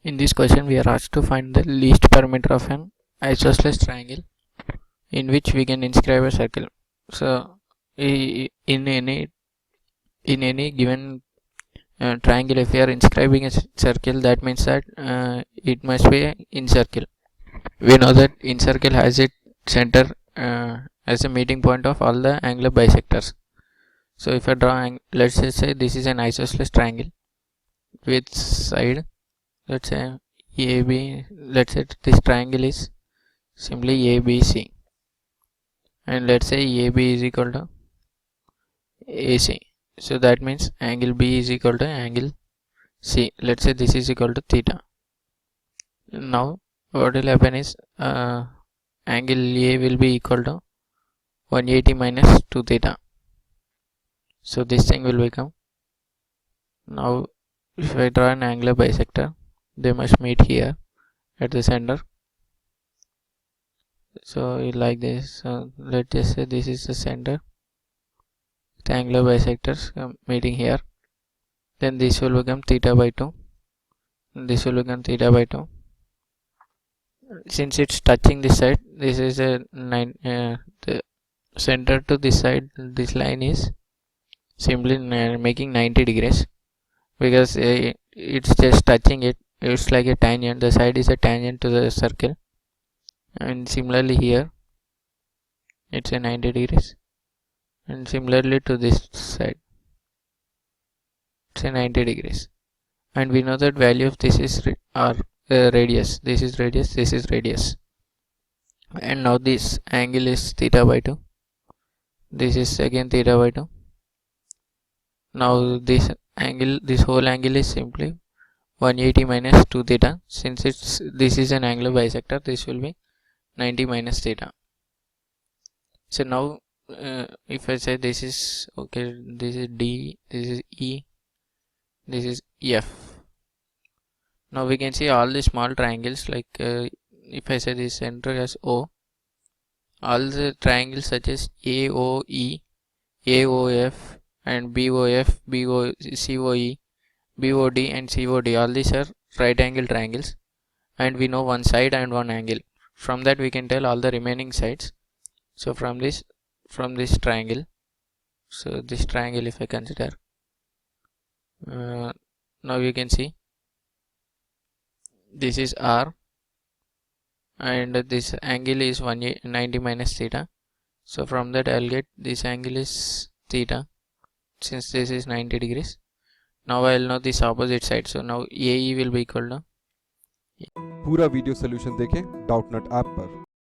In this question, we are asked to find the least perimeter of an isosceles triangle in which we can inscribe a circle. So, in any given triangle, if we are inscribing a circle, that means that it must be in circle. We know that in circle has its center as a meeting point of all the angular bisectors. So, if I draw, let's say this is an isosceles triangle with side, let's say AB, let's say this triangle is simply ABC, and let's say AB is equal to AC. So that means angle B is equal to angle C. Let's say this is equal to theta. Now what will happen is angle A will be equal to 180 minus 2 theta. So this thing will become, now if I draw an angular bisector, they must meet here at the center. So like this, let's just say this is the center, the angular bisectors meeting here. Then this will become theta by 2, this will become theta by 2. Since it's touching this side, this is a the center to this side, this line is simply making 90 degrees, because it's just touching it. It's like a tangent, the side is a tangent to the circle, and similarly here it's a 90 degrees, and similarly to this side it's a 90 degrees. And we know that value of this is radius. This is radius, this is radius. And now this angle is theta by 2, this is again theta by 2. Now this angle, this whole angle is simply 180 minus 2 theta. Since this is an angular bisector, this will be 90 minus theta. So now if I say this is okay, this is D, this is E, this is F. Now we can see all the small triangles, like if I say this center as O, all the triangles such as AOE, AOF and BOF, COE, BOD and COD, all these are right angle triangles, and we know one side and one angle. From that we can tell all the remaining sides. So from this triangle, so this triangle if I consider, now you can see this is R, and this angle is 190 minus theta. So from that I'll get this angle is theta, since this is 90 degrees. Now I'll know this opposite side. So now AE will be equal to, पूरा video solution देखें Doubtnut app पर।